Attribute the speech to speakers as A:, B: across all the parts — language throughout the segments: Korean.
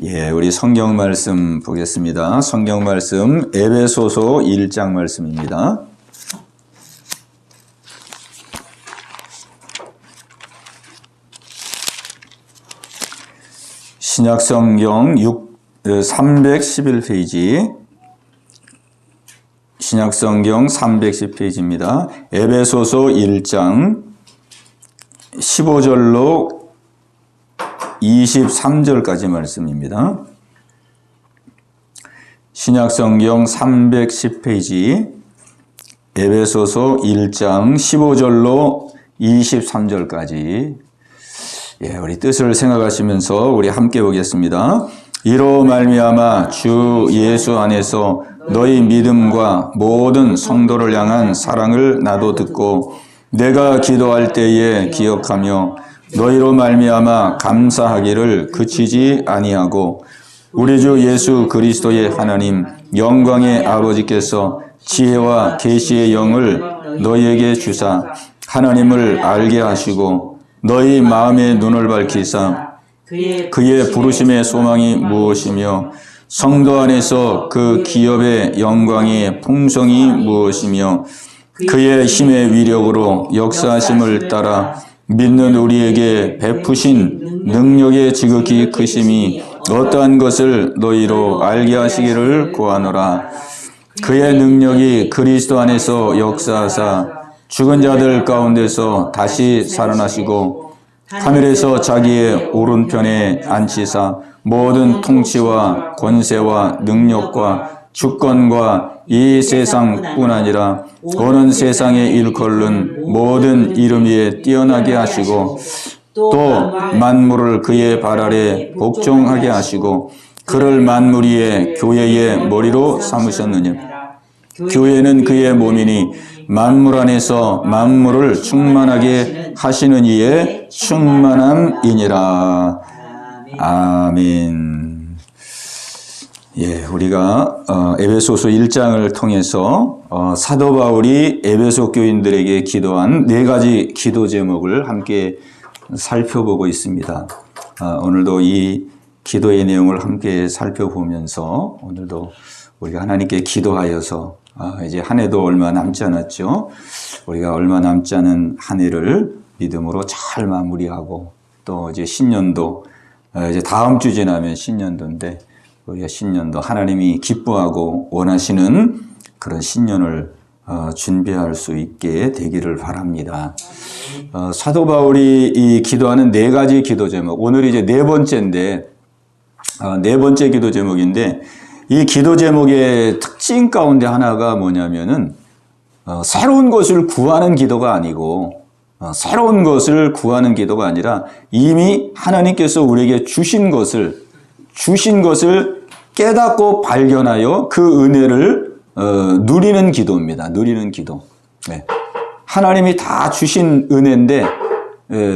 A: 예, 우리 성경 말씀 보겠습니다. 성경 말씀 에베소서 1장 말씀입니다. 신약성경 311페이지, 신약성경 310페이지입니다. 에베소서 1장 15절로 23절까지 말씀입니다. 신약성경 310페이지, 에베소서 1장 15절로 23절까지. 예, 우리 뜻을 생각하시면서 우리 함께 보겠습니다. 이로 말미암아 주 예수 안에서 너희 믿음과 모든 성도를 향한 사랑을 나도 듣고 내가 기도할 때에 기억하며 너희로 말미암아 감사하기를 그치지 아니하고 우리 주 예수 그리스도의 하나님 영광의 아버지께서 지혜와 계시의 영을 너희에게 주사 하나님을 알게 하시고 너희 마음의 눈을 밝히사 그의 부르심의 소망이 무엇이며 성도 안에서 그 기업의 영광의 풍성이 무엇이며 그의 힘의 위력으로 역사하심을 따라 믿는 우리에게 베푸신 능력의 지극히 크심이 어떠한 것을 너희로 알게 하시기를 구하노라. 그의 능력이 그리스도 안에서 역사하사 죽은 자들 가운데서 다시 살아나시고 하늘에서 자기의 오른편에 앉히사 모든 통치와 권세와 능력과 주권과 이 세상뿐 아니라 오는 세상에 일컬는 모든 이름 위에 뛰어나게 하시고 또 만물을 그의 발 아래 복종하게 하시고 그를 만물 위에 교회의 머리로 삼으셨느냐. 교회는 그의 몸이니 만물 안에서 만물을 충만하게 하시는 이의 충만함이니라. 아멘. 예, 우리가 에베소서 1장을 통해서 사도 바울이 에베소 교인들에게 기도한 4가지 기도 제목을 함께 살펴보고 있습니다. 오늘도 이 기도의 내용을 함께 살펴보면서 오늘도 우리가 하나님께 기도하여서 이제 한 해도 얼마 남지 않았죠. 우리가 얼마 남지 않은 한 해를 믿음으로 잘 마무리하고 또 이제 신년도 이제 다음 주 지나면 신년도인데 우리가 신년도 하나님이 기뻐하고 원하시는 그런 신년을 준비할 수 있게 되기를 바랍니다. 사도 바울이 이 기도하는 4가지 기도 제목, 오늘이 이제 4번째인데 4번째 기도 제목인데 이 기도 제목의 특징 가운데 하나가 뭐냐면은 새로운 것을 구하는 기도가 아니고 새로운 것을 구하는 기도가 아니라 이미 하나님께서 우리에게 주신 것을 깨닫고 발견하여 그 은혜를 누리는 기도입니다. 누리는 기도. 네. 하나님이 다 주신 은혜인데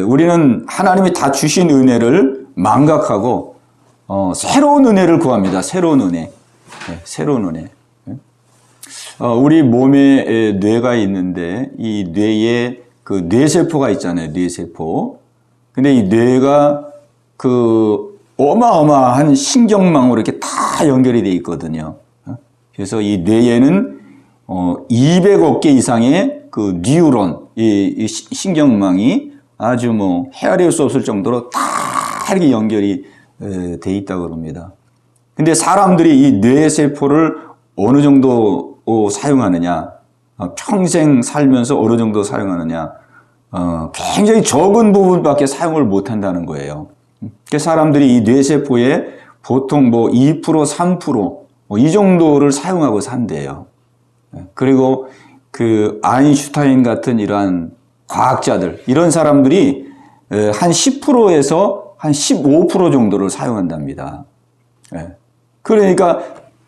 A: 우리는 하나님이 다 주신 은혜를 망각하고 새로운 은혜를 구합니다. 새로운 은혜. 네, 새로운 은혜. 네. 우리 몸에 뇌가 있는데 이 뇌에 그 뇌세포가 있잖아요. 뇌세포. 근데 이 뇌가 그 어마어마한 신경망으로 이렇게 다 연결이 되어 있거든요. 그래서 이 뇌에는 200억 개 이상의 그 뉴런, 이 신경망이 아주 뭐 헤아릴 수 없을 정도로 다 이렇게 연결이 되어 있다고 그럽니다. 근데 사람들이 이 뇌세포를 어느 정도 사용하느냐, 평생 살면서 어느 정도 사용하느냐, 굉장히 적은 부분밖에 사용을 못 한다는 거예요. 사람들이 이 뇌세포에 보통 뭐 2%, 3%, 이 정도를 사용하고 산대요. 그리고 그 아인슈타인 같은 이러한 과학자들, 이런 사람들이 한 10%에서 한 15% 정도를 사용한답니다. 그러니까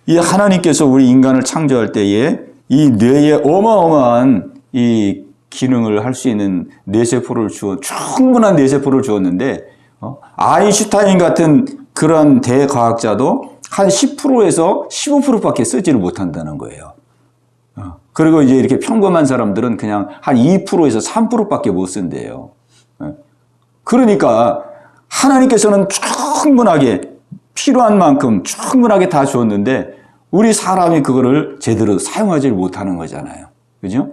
A: 이 하나님께서 우리 인간을 창조할 때에 이 뇌에 어마어마한 이 기능을 할 수 있는 뇌세포를 충분한 뇌세포를 주었는데 아인슈타인 같은 그런 대과학자도 한 10%에서 15%밖에 쓰지를 못한다는 거예요. 그리고 이제 이렇게 평범한 사람들은 그냥 한 2%에서 3%밖에 못 쓴대요. 그러니까 하나님께서는 충분하게 필요한 만큼 충분하게 다 주었는데 우리 사람이 그거를 제대로 사용하지 못하는 거잖아요. 그죠?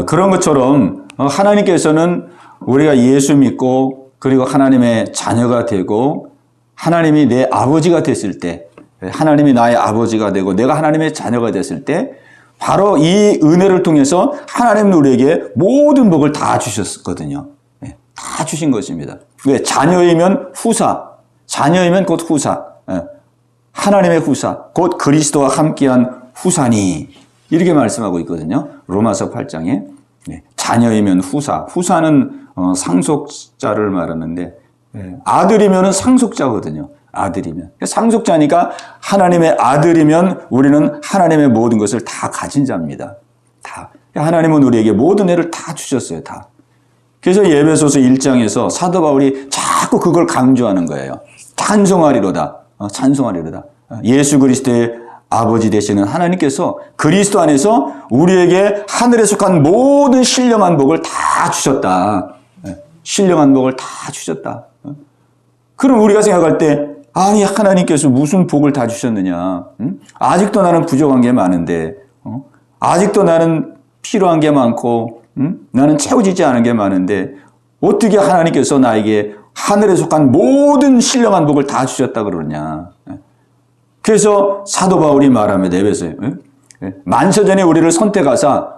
A: 그런 것처럼 하나님께서는 우리가 예수 믿고 그리고 하나님의 자녀가 되고 하나님이 내 아버지가 됐을 때, 하나님이 나의 아버지가 되고 내가 하나님의 자녀가 됐을 때 바로 이 은혜를 통해서 하나님은 우리에게 모든 복을 다 주셨거든요. 다 주신 것입니다. 왜? 자녀이면 후사, 자녀이면 곧 후사, 하나님의 후사, 곧 그리스도와 함께한 후사니 이렇게 말씀하고 있거든요. 로마서 8장에 자녀이면 후사, 후사는 상속자를 말하는데 아들이면 상속자거든요. 아들이면 상속자니까 하나님의 아들이면 우리는 하나님의 모든 것을 다 가진 자입니다. 다 하나님은 우리에게 모든 애를 다 주셨어요. 다. 그래서 에베소서 1장에서 사도 바울이 자꾸 그걸 강조하는 거예요. 찬송하리로다. 찬송하리로다. 예수 그리스도의 아버지 되시는 하나님께서 그리스도 안에서 우리에게 하늘에 속한 모든 신령한 복을 다 주셨다. 신령한 복을 다 주셨다. 그럼 우리가 생각할 때 아니 하나님께서 무슨 복을 다 주셨느냐. 아직도 나는 부족한 게 많은데 아직도 나는 필요한 게 많고 나는 채워지지 않은 게 많은데 어떻게 하나님께서 나에게 하늘에 속한 모든 신령한 복을 다 주셨다 그러냐. 그래서 사도 바울이 말합니다. 에베소에 만세전에 우리를 선택하사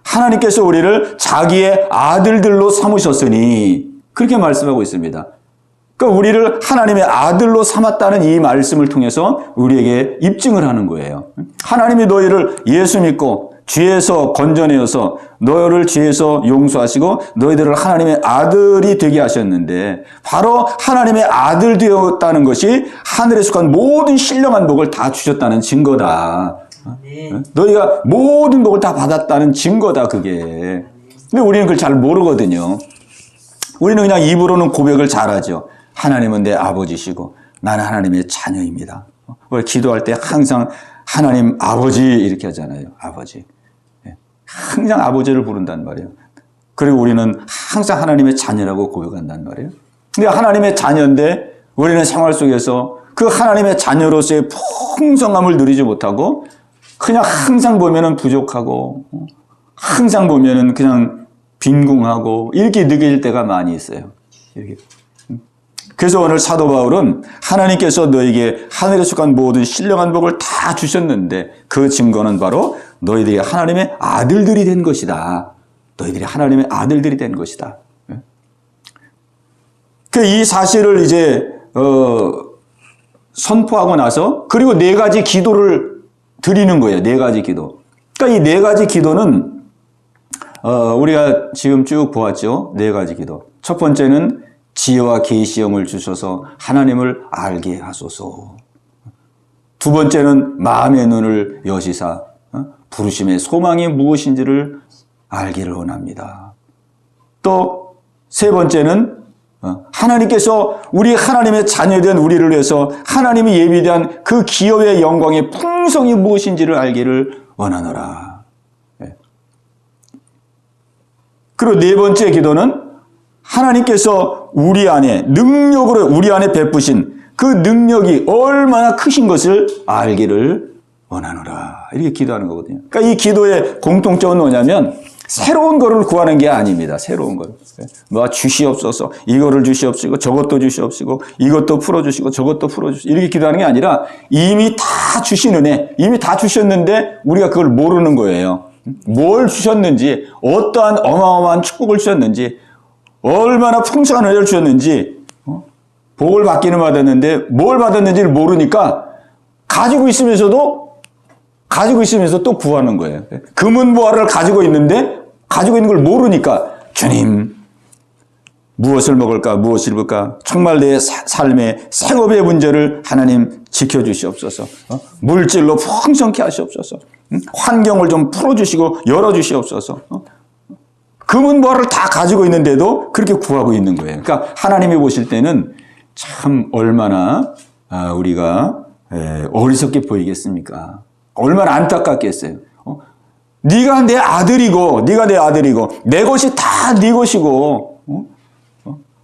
A: 하나님께서 우리를 자기의 아들들로 삼으셨으니 그렇게 말씀하고 있습니다. 그러니까 우리를 하나님의 아들로 삼았다는 이 말씀을 통해서 우리에게 입증을 하는 거예요. 하나님이 너희를 예수 믿고 죄에서 건져내어서 너희를 죄에서 용서하시고 너희들을 하나님의 아들이 되게 하셨는데 바로 하나님의 아들 되었다는 것이 하늘에 속한 모든 신령한 복을 다 주셨다는 증거다. 너희가 모든 복을 다 받았다는 증거다 그게. 근데 우리는 그걸 잘 모르거든요. 우리는 그냥 입으로는 고백을 잘하죠. 하나님은 내 아버지시고 나는 하나님의 자녀입니다. 기도할 때 항상 하나님 아버지 이렇게 하잖아요. 아버지. 항상 아버지를 부른단 말이에요. 그리고 우리는 항상 하나님의 자녀라고 고백한단 말이에요. 근데 하나님의 자녀인데 우리는 생활 속에서 그 하나님의 자녀로서의 풍성함을 누리지 못하고 그냥 항상 보면은 부족하고 항상 보면은 그냥 빈궁하고 이렇게 느낄 때가 많이 있어요. 이렇게. 그래서 오늘 사도 바울은 하나님께서 너에게 하늘에 속한 모든 신령한 복을 다 주셨는데 그 증거는 바로 너희들이 하나님의 아들들이 된 것이다. 너희들이 하나님의 아들들이 된 것이다. 이 사실을 이제 선포하고 나서 그리고 4가지 기도를 드리는 거예요. 4가지 기도. 그러니까 이 4가지 기도는 우리가 지금 쭉 보았죠. 4가지 기도. 첫 번째는 지혜와 계시형을 주셔서 하나님을 알게 하소서. 두 번째는 마음의 눈을 여시사 부르심의 소망이 무엇인지를 알기를 원합니다. 또 세 번째는 하나님께서 우리 하나님의 자녀된 우리를 위해서 하나님이 예비한 그 기업의 영광의 풍성이 무엇인지를 알기를 원하노라. 그리고 네 번째 기도는 하나님께서 우리 안에 능력으로 우리 안에 베푸신 그 능력이 얼마나 크신 것을 알기를 원하노라. 이렇게 기도하는 거거든요. 그러니까 이 기도의 공통점은 뭐냐면 새로운 거를 구하는 게 아닙니다. 새로운 걸. 뭐 주시옵소서, 이거를 주시옵시고 저것도 주시옵시고 이것도 풀어주시고 저것도 풀어주시고 이렇게 기도하는 게 아니라 이미 다 주신 은혜, 이미 다 주셨는데 우리가 그걸 모르는 거예요. 뭘 주셨는지, 어떠한 어마어마한 축복을 주셨는지, 얼마나 풍성한 은혜를 주셨는지, 복을 받기는 받았는데 뭘 받았는지를 모르니까 가지고 있으면서도 또 구하는 거예요. 금은보화를 가지고 있는데 가지고 있는 걸 모르니까 주님 무엇을 먹을까 무엇을 입을까 정말 내 삶의 생업의 문제를 하나님 지켜주시옵소서. 물질로 풍성케 하시옵소서. 환경을 좀 풀어주시고 열어주시옵소서. 금은보화를 다 가지고 있는데도 그렇게 구하고 있는 거예요. 그러니까 하나님이 보실 때는 참 얼마나 우리가 어리석게 보이겠습니까? 얼마나 안타깝겠어요. 네가 내 아들이고 내 것이 다 네 것이고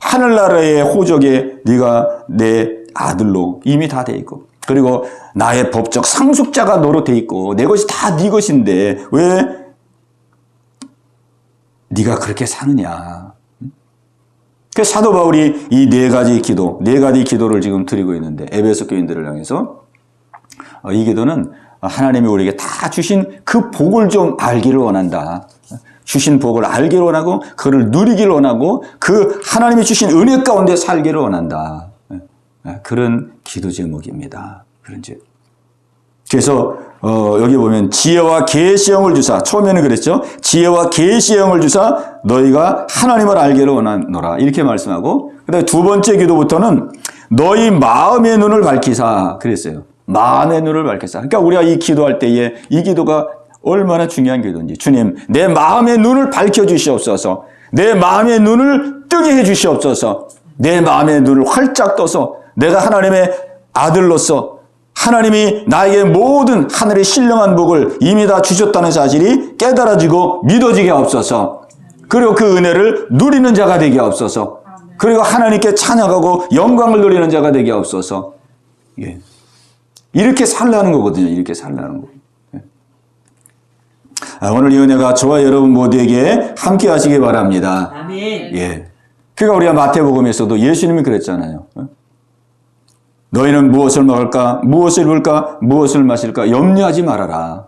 A: 하늘나라의 호적에 네가 내 아들로 이미 다 돼 있고, 그리고 나의 법적 상속자가 너로 돼 있고, 내 것이 다 네 것인데 왜 네가 그렇게 사느냐. 그래서 사도 바울이 이 네 가지 기도를 지금 드리고 있는데, 에베소 교인들을 향해서 이 기도는 하나님이 우리에게 다 주신 그 복을 좀 알기를 원한다. 주신 복을 알기를 원하고 그를 누리기를 원하고 그 하나님이 주신 은혜 가운데 살기를 원한다. 그런 기도 제목입니다. 그래서 여기 보면 지혜와 계시의 영을 주사, 처음에는 그랬죠. 지혜와 계시의 영을 주사 너희가 하나님을 알기를 원하노라, 이렇게 말씀하고, 그다음에 두 번째 기도부터는 너희 마음의 눈을 밝히사 그랬어요. 마음의 눈을 밝히사. 그러니까 우리가 이 기도할 때에 이 기도가 얼마나 중요한 기도인지, 주님 내 마음의 눈을 밝혀주시옵소서, 내 마음의 눈을 뜨게 해주시옵소서, 내 마음의 눈을 활짝 떠서 내가 하나님의 아들로서 하나님이 나에게 모든 하늘의 신령한 복을 이미 다 주셨다는 사실이 깨달아지고 믿어지게 하옵소서. 그리고 그 은혜를 누리는 자가 되게 하옵소서. 그리고 하나님께 찬양하고 영광을 누리는 자가 되게 하옵소서. 예. 이렇게 살라는 거거든요. 이렇게 살라는 거. 오늘 이 은혜가 저와 여러분 모두에게 함께 하시기 바랍니다.
B: 아멘.
A: 예. 그러니까 우리가 마태복음에서도 예수님이 그랬잖아요. 너희는 무엇을 먹을까, 무엇을 입을까, 무엇을 마실까 염려하지 말아라.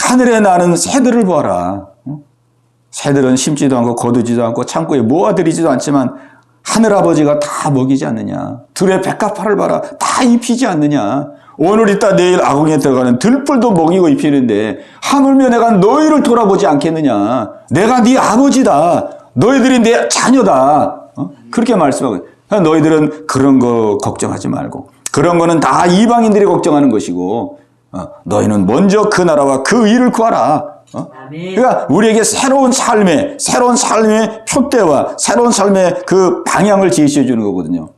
A: 하늘에 나는 새들을 보아라. 새들은 심지도 않고 거두지도 않고 창고에 모아들이지도 않지만 하늘아버지가 다 먹이지 않느냐. 들의 백합화를 봐라. 다 입히지 않느냐. 오늘 있다 내일 아궁이에 들어가는 들풀도 먹이고 입히는데 하물며 내가 너희를 돌아보지 않겠느냐. 내가 네 아버지다. 너희들이 내 자녀다. 그렇게 말씀하고, 너희들은 그런 거 걱정하지 말고, 그런 거는 다 이방인들이 걱정하는 것이고, 너희는 먼저 그 나라와 그 일을 구하라. 그러니까 우리에게 새로운 삶의 표대와 새로운 삶의 그 방향을 제시해 주는 거거든요.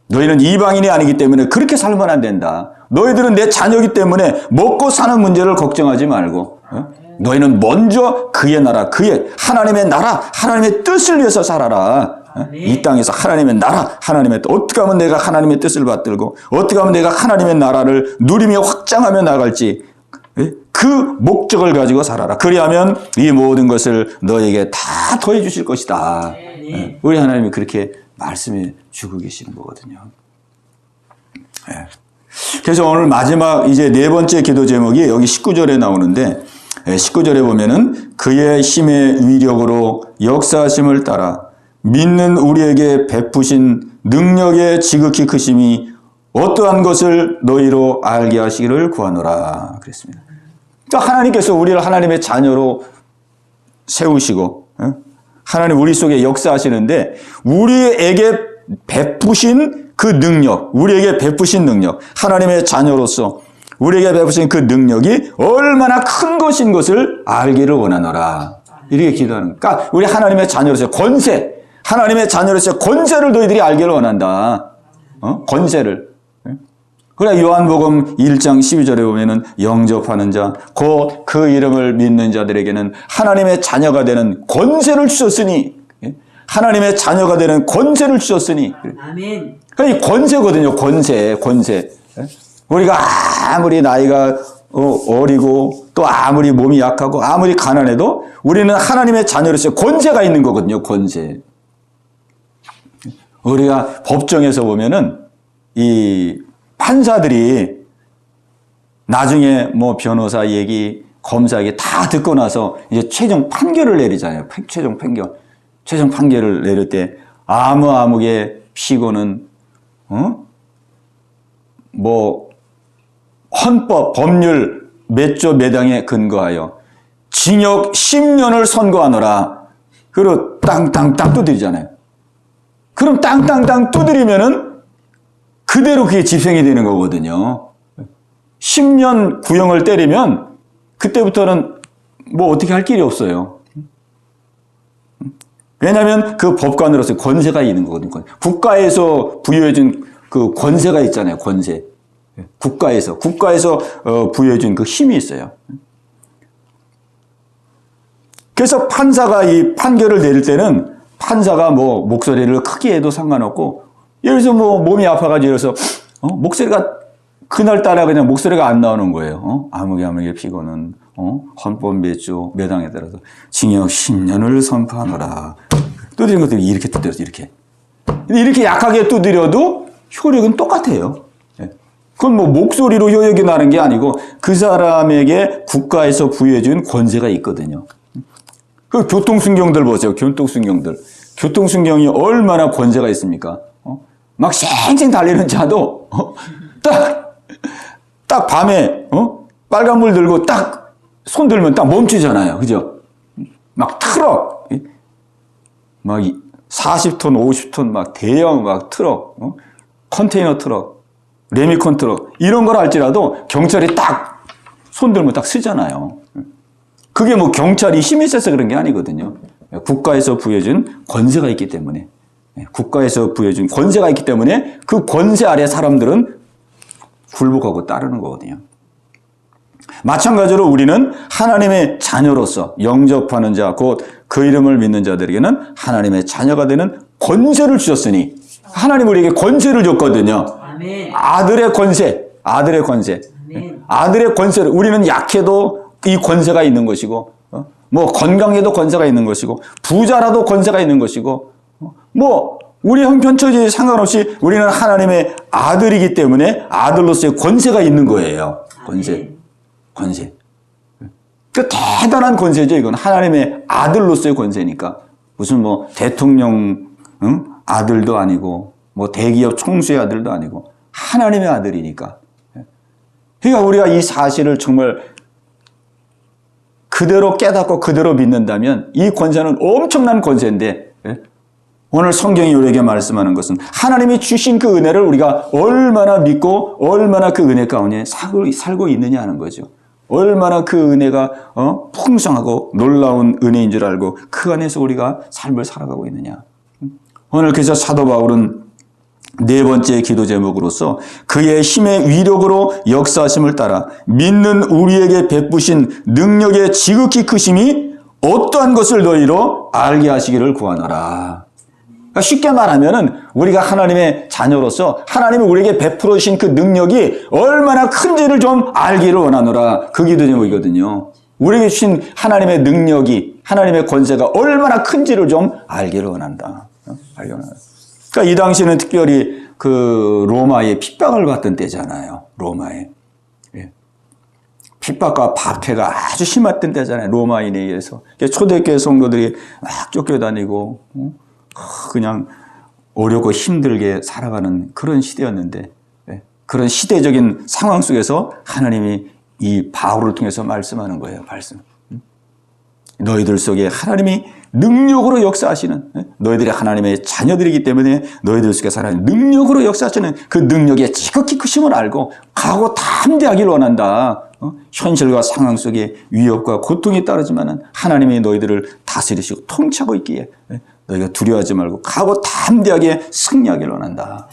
A: 너희는 이방인이 아니기 때문에 그렇게 살면 안 된다. 너희들은 내 자녀이기 때문에 먹고 사는 문제를 걱정하지 말고, 너희는 먼저 그의 나라, 하나님의 나라, 하나님의 뜻을 위해서 살아라. 이 땅에서 하나님의 나라, 하나님의 뜻, 어떻게 하면 내가 하나님의 뜻을 받들고 어떻게 하면 내가 하나님의 나라를 누리며 확장하며 나갈지, 그 목적을 가지고 살아라. 그리하면 이 모든 것을 너에게 다 더해 주실 것이다. 우리 하나님이 그렇게 말씀해 주고 계시는 거거든요. 그래서 오늘 마지막 이제 네 번째 기도 제목이 여기 19절에 나오는데, 19절에 보면은 그의 힘의 위력으로 역사하심을 따라 믿는 우리에게 베푸신 능력의 지극히 크심이 어떠한 것을 너희로 알게 하시기를 구하노라 그랬습니다. 그러니까 하나님께서 우리를 하나님의 자녀로 세우시고 하나님 우리 속에 역사하시는데, 우리에게 베푸신 그 능력, 하나님의 자녀로서 우리에게 베푸신 그 능력이 얼마나 큰 것인 것을 알기를 원하노라, 이렇게 기도하는. 그러니까 우리 하나님의 자녀로서 하나님의 자녀로서 권세를 너희들이 알기를 원한다. 권세를. 그래, 요한복음 1장 12절에 보면은 영접하는 자, 곧 그 이름을 믿는 자들에게는 하나님의 자녀가 되는 권세를 주셨으니, 하나님의 자녀가 되는 권세를 주셨으니.
B: 아멘.
A: 이 권세거든요. 권세. 우리가 아무리 나이가 어리고 또 아무리 몸이 약하고 아무리 가난해도 우리는 하나님의 자녀로서 권세가 있는 거거든요. 권세. 우리가 법정에서 보면은 이 판사들이 나중에 뭐 변호사 얘기, 검사 얘기 다 듣고 나서 이제 최종 판결을 내리잖아요. 최종 판결을 내릴 때 아무개 피고는 뭐 헌법, 법률 몇 조 몇 항에 근거하여 징역 10년을 선고하노라. 그리고 땅땅땅 두드리잖아요. 그럼 땅땅땅 두드리면은 그대로 그게 집행이 되는 거거든요. 10년 구형을 때리면 그때부터는 뭐 어떻게 할 길이 없어요. 왜냐하면 그 법관으로서 권세가 있는 거거든요. 국가에서 부여해준 그 권세가 있잖아요. 권세. 국가에서 부여해준 그 힘이 있어요. 그래서 판사가 이 판결을 내릴 때는 판사가 뭐 목소리를 크게 해도 상관없고, 예를 들어서 뭐 몸이 아파가지고 이래서 목소리가 그날따라 그냥 목소리가 안 나오는 거예요. 아무개 피고는 헌법 몇 조 몇 항에 따라서 징역 10년을 선포하노라. 두드린 것들이 이렇게 두드려서 이렇게. 근데 이렇게 약하게 두드려도 효력은 똑같아요. 그건 뭐 목소리로 효력이 나는 게 아니고 그 사람에게 국가에서 부여해준 권세가 있거든요. 그 교통순경들 보세요. 교통순경이 얼마나 권세가 있습니까? 막 쌩쌩 달리는 차도 딱 밤에 빨간불 들고 딱 손 들면 딱 멈추잖아요. 그죠? 막 트럭 막 40톤 50톤 막 대형 막 트럭 컨테이너 트럭 레미콘 트럭 이런 걸 할지라도 경찰이 딱 손 들면 딱 쓰잖아요. 그게 뭐 경찰이 힘이 세서 그런 게 아니거든요. 국가에서 부여준 권세가 있기 때문에 그 권세 아래 사람들은 굴복하고 따르는 거거든요. 마찬가지로 우리는 하나님의 자녀로서 영접하는 자, 곧 그 이름을 믿는 자들에게는 하나님의 자녀가 되는 권세를 주셨으니 하나님 우리에게 권세를 줬거든요. 아멘. 아들의 권세. 아멘. 아들의 권세를 우리는 약해도 이 권세가 있는 것이고 뭐 건강에도 권세가 있는 것이고 부자라도 권세가 있는 것이고 뭐 우리 형편처지 상관없이 우리는 하나님의 아들이기 때문에 아들로서의 권세가 있는 거예요. 권세. 그 대단한 권세죠. 이건 하나님의 아들로서의 권세니까 무슨 뭐 대통령 아들도 아니고 뭐 대기업 총수의 아들도 아니고 하나님의 아들이니까. 그러니까 우리가 이 사실을 정말 그대로 깨닫고 그대로 믿는다면 이 권세는 엄청난 권세인데 오늘 성경이 우리에게 말씀하는 것은 하나님이 주신 그 은혜를 우리가 얼마나 믿고 얼마나 그 은혜 가운데 살고 있느냐 하는 거죠. 얼마나 그 은혜가 풍성하고 놀라운 은혜인 줄 알고 그 안에서 우리가 삶을 살아가고 있느냐. 오늘 그래서 사도 바울은 네 번째 기도 제목으로서 그의 힘의 위력으로 역사하심을 따라 믿는 우리에게 베푸신 능력의 지극히 크심이 어떠한 것을 너희로 알게 하시기를 구하노라. 그러니까 쉽게 말하면은 우리가 하나님의 자녀로서 하나님이 우리에게 베풀어 주신 그 능력이 얼마나 큰지를 좀 알기를 원하노라. 그 기도 제목이거든요. 우리에게 주신 하나님의 능력이 하나님의 권세가 얼마나 큰지를 좀 알기를 원한다. 그러니까 이 당시에는 특별히 그 로마의 핍박을 받던 때잖아요. 로마에. 핍박과 박해가 아주 심했던 때잖아요. 로마인에 의해서. 초대교회 성도들이 막 쫓겨다니고 그냥 어렵고 힘들게 살아가는 그런 시대였는데 그런 시대적인 상황 속에서 하나님이 이 바울을 통해서 말씀하는 거예요. 너희들 속에 하나님이 능력으로 역사하시는 너희들이 하나님의 자녀들이기 때문에 너희들 속에 하나님 능력으로 역사하시는 그 능력의 지극히 크심을 알고 각오 담대하기를 원한다. 현실과 상황 속에 위협과 고통이 따르지만 하나님이 너희들을 다스리시고 통치하고 있기에 너희가 두려워하지 말고 각오 담대하게 승리하기를 원한다.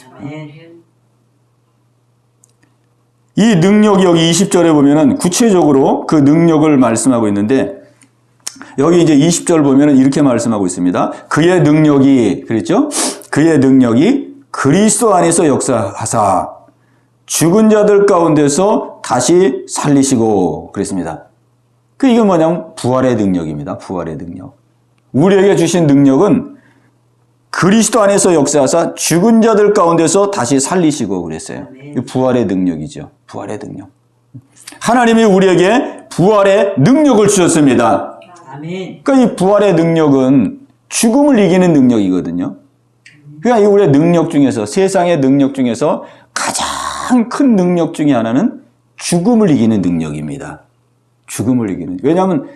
A: 이 능력이 여기 20절에 보면은 구체적으로 그 능력을 말씀하고 있는데 여기 이제 20절 보면은 이렇게 말씀하고 있습니다. 그의 능력이 그랬죠? 그의 능력이 그리스도 안에서 역사하사 죽은 자들 가운데서 다시 살리시고 그랬습니다. 이건 뭐냐면 부활의 능력입니다. 부활의 능력. 우리에게 주신 능력은 그리스도 안에서 역사하사 죽은 자들 가운데서 다시 살리시고 그랬어요. 부활의 능력이죠. 부활의 능력. 하나님이 우리에게 부활의 능력을 주셨습니다. 그러니까 이 부활의 능력은 죽음을 이기는 능력이거든요. 그러니까 우리의 능력 중에서 세상의 능력 중에서 가장 큰 능력 중에 하나는 죽음을 이기는 능력입니다. 죽음을 이기는. 왜냐하면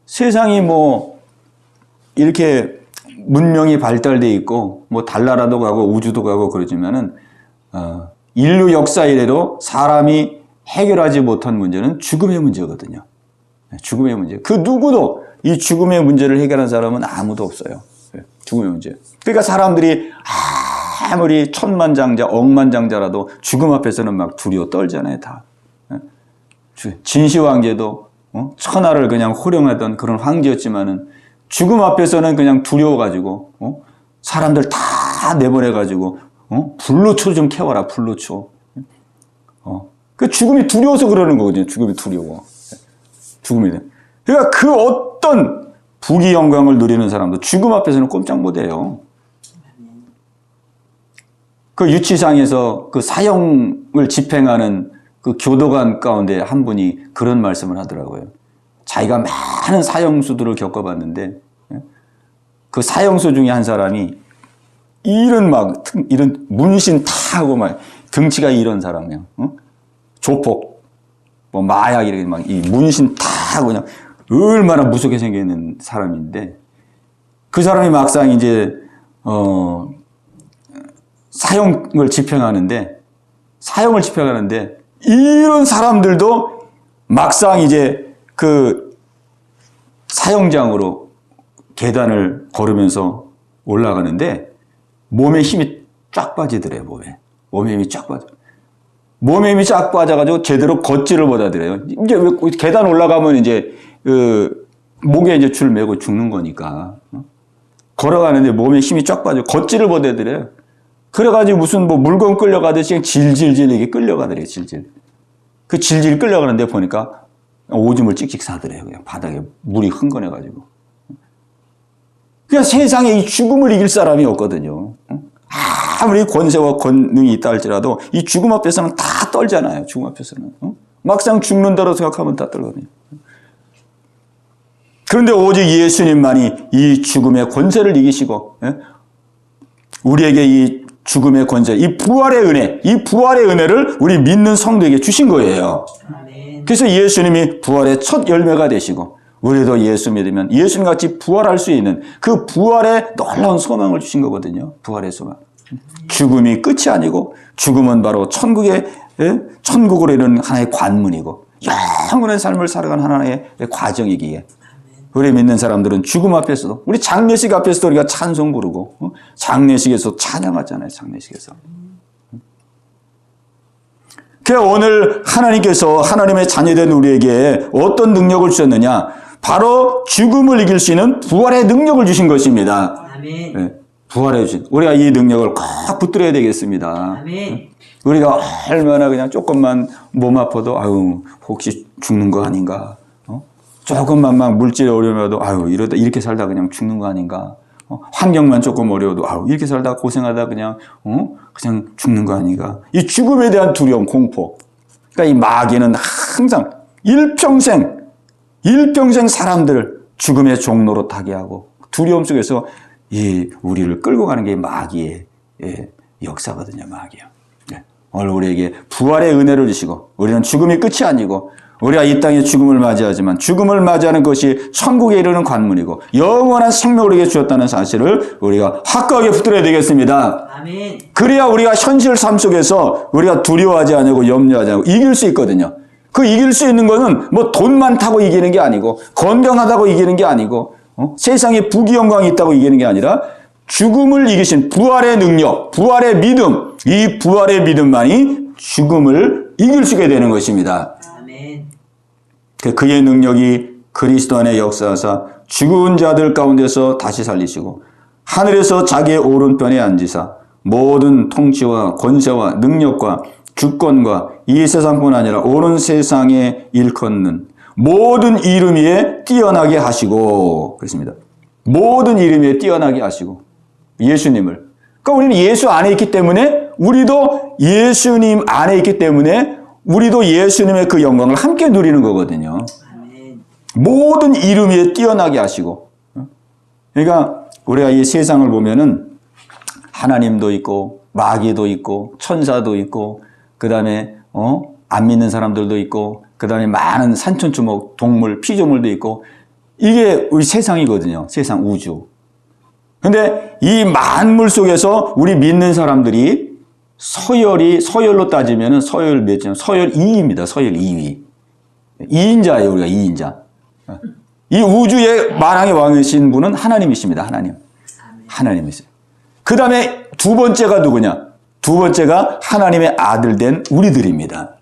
A: 세상이 뭐 이렇게 문명이 발달되어 있고 뭐 달나라도 가고 우주도 가고 그러지만은 인류 역사 이래로 사람이 해결하지 못한 문제는 죽음의 문제거든요. 죽음의 문제. 그 누구도 이 죽음의 문제를 해결한 사람은 아무도 없어요. 죽음의 문제. 그러니까 사람들이 아무리 천만장자, 억만장자라도 죽음 앞에서는 막 두려워 떨잖아요, 다. 진시황제도 천하를 그냥 호령하던 그런 황제였지만은 죽음 앞에서는 그냥 두려워가지고, 사람들 다 내보내가지고, 불로초 좀 캐와라, 불로초. 그 죽음이 두려워서 그러는 거거든요. 죽음이 두려워. 죽음이. 그러니까 그 어떤 부귀 영광을 누리는 사람도 죽음 앞에서는 꼼짝 못해요. 그 유치장에서 그 사형을 집행하는 그 교도관 가운데 한 분이 그런 말씀을 하더라고요. 자기가 많은 사형수들을 겪어봤는데 그 사형수 중에 한 사람이 이런 문신 다 하고 막 등치가 이런 사람이야. 조폭, 뭐 마약 이렇게 막 이 문신 다 하고 그냥 얼마나 무섭게 생겨 있는 사람인데 그 사람이 막상 이제 사형을 집행하는데 이런 사람들도 막상 이제 그 사형장으로 계단을 걸으면서 올라가는데 몸에 힘이 쫙 빠지더래요. 몸에 힘이 쫙 빠져. 몸에 힘이 쫙 빠져가지고 제대로 걷지를 못하더래요. 이제 계단 올라가면 이제 목에 이제 줄 매고 죽는 거니까 걸어가는데 몸에 힘이 쫙 빠져 걷지를 못하더래요. 그래가지고 무슨 뭐 물건 끌려가듯이 질질질 이게 끌려가더래요. 그 질질 끌려가는데 보니까 오줌을 찍찍 싸더래요. 그냥 바닥에 물이 흥건해가지고. 그냥 세상에 이 죽음을 이길 사람이 없거든요. 아무리 권세와 권능이 있다 할지라도 이 죽음 앞에서는 다 떨잖아요. 죽음 앞에서는. 막상 죽는다고 생각하면 다 떨거든요. 그런데 오직 예수님만이 이 죽음의 권세를 이기시고 우리에게 이 죽음의 권세, 이 부활의 은혜를 우리 믿는 성도에게 주신 거예요. 그래서 예수님이 부활의 첫 열매가 되시고 우리도 예수 믿으면 예수님같이 부활할 수 있는 그 부활의 놀라운 소망을 주신 거거든요. 부활의 소망. 죽음이 끝이 아니고 죽음은 바로 천국으로 이르는 하나의 관문이고 영원한 삶을 살아가는 하나의 과정이기에 우리 믿는 사람들은 죽음 앞에서도 우리 장례식 앞에서도 우리가 찬송 부르고 장례식에서 찬양하잖아요. 장례식에서. 그래서 오늘 하나님께서 하나님의 자녀된 우리에게 어떤 능력을 주셨느냐? 바로 죽음을 이길 수 있는 부활의 능력을 주신 것입니다.
B: 아멘.
A: 네, 부활해 주신. 우리가 이 능력을 꼭 붙들어야 되겠습니다.
B: 아멘.
A: 우리가 얼마나 그냥 조금만 몸 아파도 아유 혹시 죽는 거 아닌가? 조금만 막 물질이 어려워도 아유 이러다 이렇게 살다 그냥 죽는 거 아닌가? 환경만 조금 어려워도 아유 이렇게 살다 고생하다 그냥 죽는 거 아닌가? 이 죽음에 대한 두려움, 공포. 그러니까 이 마귀는 항상 일평생 사람들을 죽음의 종로로 타게 하고 두려움 속에서 이 우리를 끌고 가는 게 마귀의 역사거든요. 마귀요. 오늘 우리에게 부활의 은혜를 주시고 우리는 죽음이 끝이 아니고 우리가 이 땅에 죽음을 맞이하지만 죽음을 맞이하는 것이 천국에 이르는 관문이고 영원한 생명을 우리에게 주었다는 사실을 우리가 확고하게 붙들어야 되겠습니다.
B: 아멘.
A: 그래야 우리가 현실 삶 속에서 우리가 두려워하지 않고 염려하지 않고 이길 수 있거든요. 그 이길 수 있는 거는 뭐 돈 많다고 이기는 게 아니고 건강하다고 이기는 게 아니고 세상에 부귀 영광이 있다고 이기는 게 아니라 죽음을 이기신 부활의 능력, 부활의 믿음, 이 부활의 믿음만이 죽음을 이길 수 있게 되는 것입니다.
B: 아멘.
A: 그의 능력이 그리스도 안에 역사하사 죽은 자들 가운데서 다시 살리시고 하늘에서 자기의 오른편에 앉으사 모든 통치와 권세와 능력과 주권과 이 세상뿐 아니라 온 세상에 일컫는 모든 이름 위에 뛰어나게 하시고 그렇습니다. 모든 이름 위에 뛰어나게 하시고 예수님을. 그러니까 우리는 예수 안에 있기 때문에 우리도 예수님 안에 있기 때문에 우리도 예수님의 그 영광을 함께 누리는 거거든요.
B: 아멘.
A: 모든 이름 위에 뛰어나게 하시고. 그러니까 우리가 이 세상을 보면은 하나님도 있고 마귀도 있고 천사도 있고 그다음에 안 믿는 사람들도 있고 그다음에 많은 산천초목 동물 피조물도 있고 이게 우리 세상이거든요. 세상 우주. 근데 이 만물 속에서 우리 믿는 사람들이 서열로 따지면은 서열 몇 점? 서열 2위입니다. 서열 2위. 2인자예요, 우리가 2인자. 이 우주의 만왕의 왕이신 분은 하나님이십니다. 하나님이세요. 그 다음에 두 번째가 누구냐? 두 번째가 하나님의 아들 된 우리들입니다.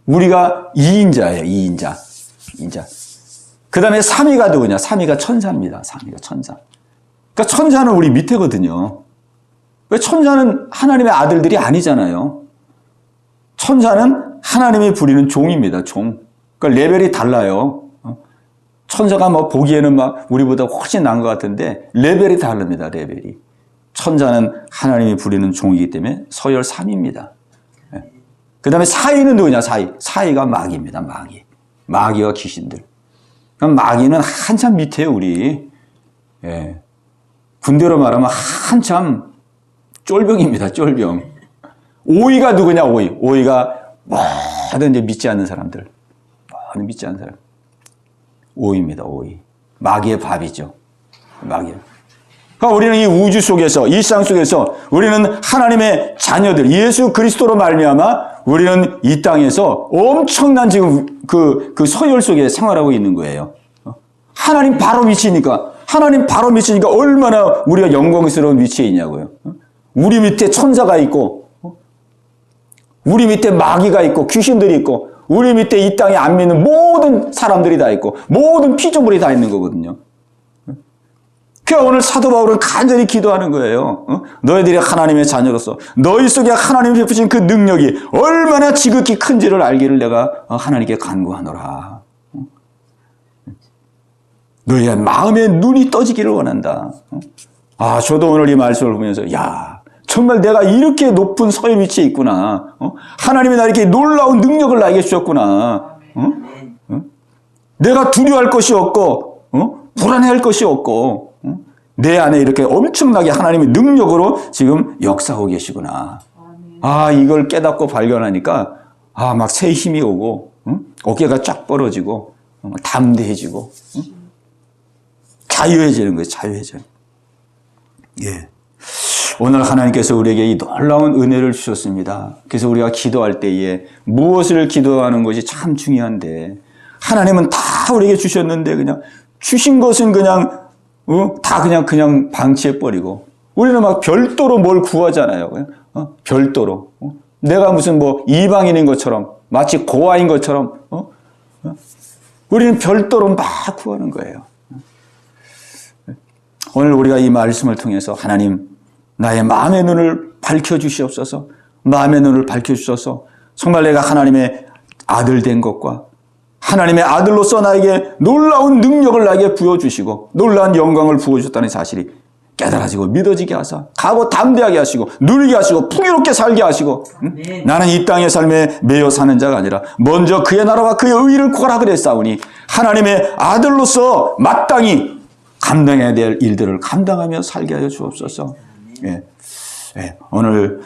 A: 우리가 2인자예요, 2인자. 그 다음에 3위가 누구냐? 3위가 천사입니다. 3위가 천사. 그러니까 천사는 우리 밑에거든요. 왜 천사는 하나님의 아들들이 아니잖아요. 천사는 하나님이 부리는 종입니다. 종. 그러니까 레벨이 달라요. 천사가 뭐 보기에는 막 우리보다 훨씬 나은 것 같은데 레벨이 다릅니다. 레벨이. 천사는 하나님이 부리는 종이기 때문에 서열 3위입니다. 그 다음에 4위는 누구냐? 4위. 4위가 마귀입니다. 마귀. 마귀와 귀신들. 그럼 마귀는 한참 밑에요, 우리. 예. 군대로 말하면 한참 쫄병입니다, 쫄병. 5위가 누구냐, 5위. 5위가 모든 이제 믿지 않는 사람들. 모든 믿지 않는 사람. 5위입니다, 5위. 마귀의 밥이죠. 마귀. 그러니까 우리는 이 우주 속에서, 일상 속에서 우리는 하나님의 자녀들, 예수 그리스도로 말미암아 우리는 이 땅에서 엄청난 지금 그 서열 속에 생활하고 있는 거예요. 하나님 바로 미치니까, 하나님 바로 미치니까 얼마나 우리가 영광스러운 위치에 있냐고요. 우리 밑에 천사가 있고, 우리 밑에 마귀가 있고, 귀신들이 있고, 우리 밑에 이 땅에 안 믿는 모든 사람들이 다 있고, 모든 피조물이 다 있는 거거든요. 그러니까 오늘 사도 바울은 간절히 기도하는 거예요. 너희들이 하나님의 자녀로서 너희 속에 하나님이 베푸신 그 능력이 얼마나 지극히 큰지를 알기를 내가 하나님께 간구하노라. 너희의 마음의 눈이 떠지기를 원한다. 아, 저도 오늘 이 말씀을 보면서 야, 정말 내가 이렇게 높은 서열 위치에 있구나. 하나님이 나 이렇게 놀라운 능력을 나에게 주셨구나. 내가 두려워할 것이 없고 불안해할 것이 없고 내 안에 이렇게 엄청나게 하나님의 능력으로 지금 역사하고 계시구나. 아, 이걸 깨닫고 발견하니까 아, 막 새 힘이 오고 어깨가 쫙 벌어지고 담대해지고 자유해지는 거예요. 자유해져요. 예. 오늘 하나님께서 우리에게 이 놀라운 은혜를 주셨습니다. 그래서 우리가 기도할 때에 무엇을 기도하는 것이 참 중요한데 하나님은 다 우리에게 주셨는데 그냥 주신 것은 그냥 다 그냥 방치해버리고 우리는 막 별도로 뭘 구하잖아요. 별도로. 내가 무슨 뭐 이방인인 것처럼 마치 고아인 것처럼 우리는 별도로 막 구하는 거예요. 오늘 우리가 이 말씀을 통해서 하나님 나의 마음의 눈을 밝혀주시옵소서. 마음의 눈을 밝혀주셔서 정말 내가 하나님의 아들 된 것과 하나님의 아들로서 나에게 놀라운 능력을 나에게 부어주시고 놀라운 영광을 부어주셨다는 사실이 깨달아지고 믿어지게 하사 가고 담대하게 하시고 누리게 하시고 풍요롭게 살게 하시고 나는 이 땅의 삶에 매여 사는 자가 아니라 먼저 그의 나라와 그의 의의를 구하라 그랬사오니 하나님의 아들로서 마땅히 감당해야 될 일들을 감당하며 살게 하여 주옵소서. 예. 예. 오늘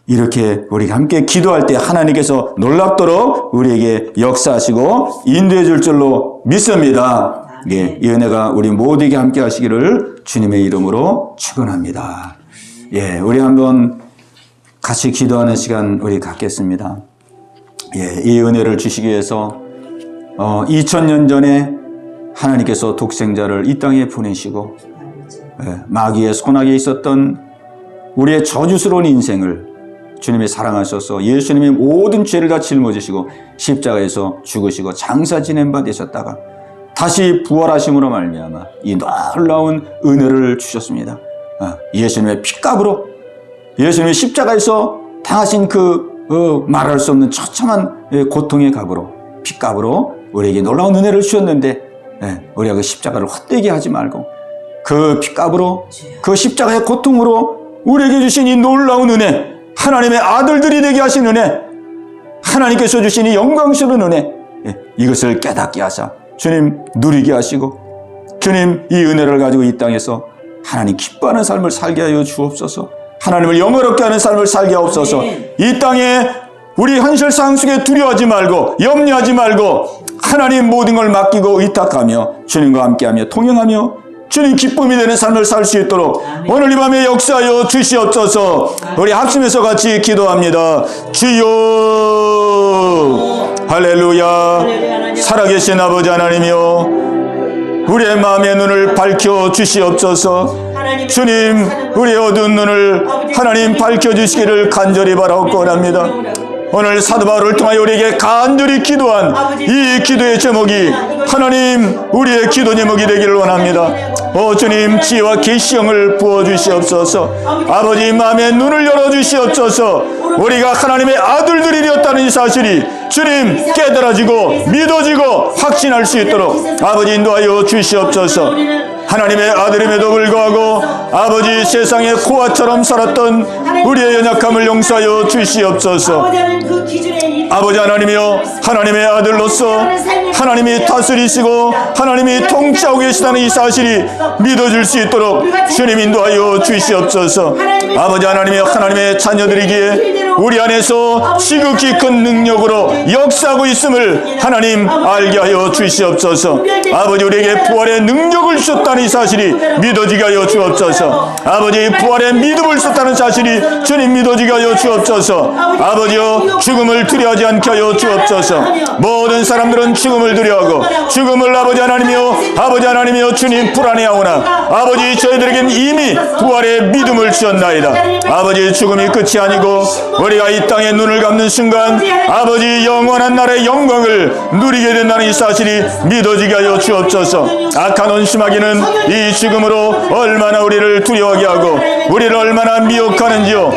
A: 이렇게 우리가 함께 기도할 때 하나님께서 놀랍도록 우리에게 역사하시고 인도해 줄 줄로 믿습니다. 예, 이 은혜가 우리 모두에게 함께 하시기를 주님의 이름으로 축원합니다. 예, 우리 한번 같이 기도하는 시간 우리 갖겠습니다. 예, 이 은혜를 주시기 위해서 2000년 전에 하나님께서 독생자를 이 땅에 보내시고 마귀의 손아귀에 있었던 우리의 저주스러운 인생을 주님이 사랑하셔서 예수님이 모든 죄를 다 짊어지시고 십자가에서 죽으시고 장사 지낸 바 되셨다가 다시 부활하심으로 말미암아 이 놀라운 은혜를 주셨습니다. 예수님의 핏값으로 예수님의 십자가에서 당하신 그 말할 수 없는 처참한 고통의 값으로 핏값으로 우리에게 놀라운 은혜를 주셨는데 우리가 그 십자가를 헛되게 하지 말고 그 핏값으로 그 십자가의 고통으로 우리에게 주신 이 놀라운 은혜 하나님의 아들들이 되게 하신 은혜 하나님께서 주신 이 영광스러운 은혜 이것을 깨닫게 하사 주님 누리게 하시고 주님 이 은혜를 가지고 이 땅에서 하나님 기뻐하는 삶을 살게 하여 주옵소서. 하나님을 영화롭게 하는 삶을 살게 하옵소서. 이 땅에 우리 현실 상황 속에 두려워하지 말고 염려하지 말고 하나님 모든 걸 맡기고 의탁하며 주님과 함께하며 통행하며 주님 기쁨이 되는 삶을 살 수 있도록 오늘 이 밤에 역사하여 주시옵소서. 우리 합심해서 같이 기도합니다. 주여 할렐루야. 살아계신 아버지 하나님이여 우리의 마음의 눈을 밝혀 주시옵소서. 주님 우리의 어두운 눈을 하나님 밝혀 주시기를 간절히 바라옵고 원합니다. 오늘 사도 바울을 통하여 우리에게 간절히 기도한 이 기도의 제목이 하나님 우리의 기도 제목이 되기를 원합니다. 주님 지혜와 계시형을 부어주시옵소서. 아버지 마음의 눈을 열어주시옵소서. 우리가 하나님의 아들들이 되었다는 이 사실이 주님 깨달아지고 믿어지고 확신할 수 있도록 아버지 인도하여 주시옵소서. 하나님의 아들임에도 불구하고 아버지 세상의 고아처럼 살았던 우리의 연약함을 용서하여 주시옵소서. 아버지 하나님이여, 하나님의 아들로서 하나님이 다스리시고 하나님이 통치하고 계시다는 이 사실이 믿어질 수 있도록 주님 인도하여 주시옵소서. 아버지 하나님이여, 하나님의 자녀들이기에 우리 안에서 지극히 큰 능력으로 역사하고 있음을 하나님 알게 하여 주시옵소서. 아버지 우리에게 부활의 능력을 주셨다는 이 사실이 믿어지게 하여 주옵소서. 아버지 부활의 믿음을 주셨다는 사실이 주님 믿어지게 하여 주옵소서. 아버지여 죽음을 두려워하지 않게 하여 주옵소서. 모든 사람들은 죽음을 두려워하고 죽음을 아버지 하나님이여 주님 불안해하오나 아버지 저희들에겐 이미 부활의 믿음을 주셨나이다. 아버지 죽음이 끝이 아니고 우리가 이 땅에 눈을 감는 순간 아버지 영원한 날의 영광을 누리게 된다는 이 사실이 믿어지게 하여 주옵소서. 악한 원수마귀는 이 죽음으로 얼마나 우리를 두려워하게 하고 우리를 얼마나 미혹하는지요.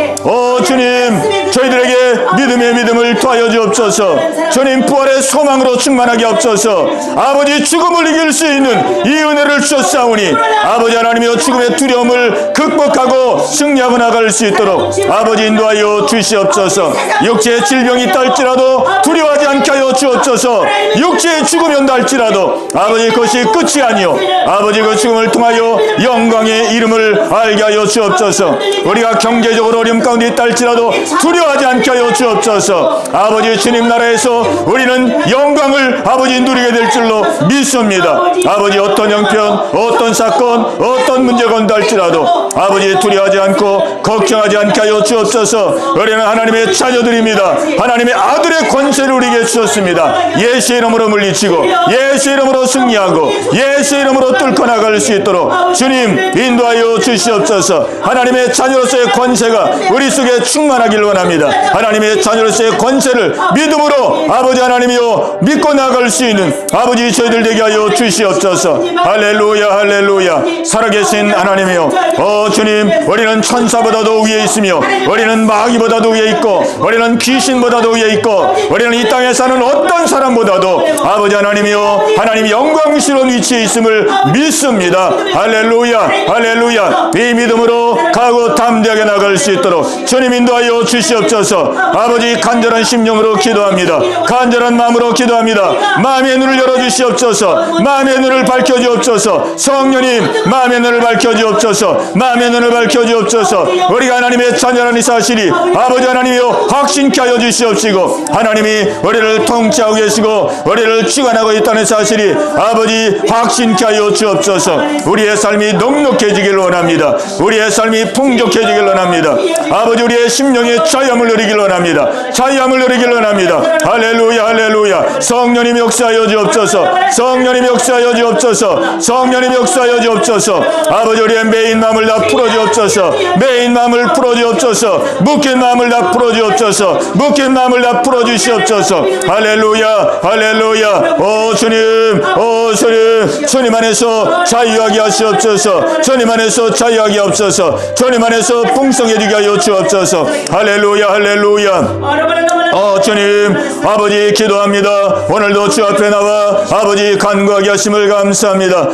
A: 주님 저희들에게 믿음의 믿음을 더하여 주옵소서. 주님 부활의 소망으로 충만하게 하옵소서. 아버지 죽음을 이길 수 있는 이 은혜를 주셨사오니 아버지 하나님이여 죽음의 두려움을 극복하고 승리하고 나갈 수 있도록 아버지 인도하여 주시옵소서. 육체의 질병이 있다 할지라도 두려워하지 않게 하여 주옵소서. 육체의 죽음이 온다 할지라도 아버지 그것이 끝이 아니요 아버지 그 죽음을 통하여 영광의 이름을 알게 하여 주옵소서. 우리가 경제적으로 어려움 가운데 있다 할지라도 두려워하지 않게 하여 주옵소서. 아버지 주님 나라에서 우리는 영광을 아버지 누리게 될 줄로 믿습니다. 아버지 어떤 형편 어떤 사건 어떤 문제가 온다 할지라도 아버지 두려워하지 않고 걱정하지 않게 하여 주옵소서. 우리는 하나님의 자녀들입니다. 하나님의 아들의 권세를 우리에게 주셨습니다. 예수의 이름으로 물리치고 예수의 이름으로 승리하고 예수의 이름으로 뚫고 나갈 수 있도록 주님 인도하여 주시옵소서. 하나님의 자녀로서의 권세가 우리 속에 충만하길 원합니다. 하나님의 자녀로서의 권세를 믿음으로 아버지 하나님이여 믿고 나갈 수 있는 아버지 저희들 되게 하여 주시옵소서. 할렐루야 할렐루야. 살아계신 하나님이여 주님 우리는 천사보다도 위에 있으며 우리는 마귀보다도 위에 있고 우리는 귀신보다도 위에 있고 우리는 이 땅에 사는 어떤 사람보다도 아버지 하나님이여 하나님 영광스러운 위치에 있음을 믿습니다. 할렐루야 할렐루야. 이 믿음으로 가고 담대하게 나갈 수 있도록 주님 인도하여 주시옵소서. 아버지 간절한 심령으로 기도합니다. 간절한 마음으로 기도합니다. 마음의 눈을 열어주시옵소서. 마음의 눈을 밝혀주옵소서. 성령님 마음의 눈을 밝혀주옵소서. 마음의 눈을 밝혀주옵소서. 우리가 하나님의 자녀라는 이 사실이 아버지 하나님이여 확신케 하여 주시옵시고 하나님이 우리를 통치하고 계시고 우리를 주관하고 있다는 사실이 아버지 확신케 하여 주옵소서. 우리의 삶이 넉넉해지길 원합니다. 우리의 삶이 풍족해지길 원합니다. 아버지 우리의 심령의 자유함을 누리길 원합니다. 자유함을 누리길 원합니다. 할렐루야 할렐루야. 성령님 역사하여 주옵소서. 성령님 역사하여 주옵소서. 성령님 역사하여 주옵소서. 아버지 우리의 메인 마음을 다 풀어주옵소서. 메인 마음을 풀어주옵소서. 묶인 마음을 다 풀어주옵소서. 묶인 마음을 다 풀어주시옵소서. 할렐루야 할렐루야. 주님 주님 주님 안에서 자유하게 하시옵소서. 주님 안에서 자유하게 하옵소서. 주님 안에서 풍성해지게 하여 주옵소서. 할렐루야 할렐루야. 주님 아버지 기도합니다. 오늘도 주 앞에 나와 아버지 간구하게 하심을 감사합니다.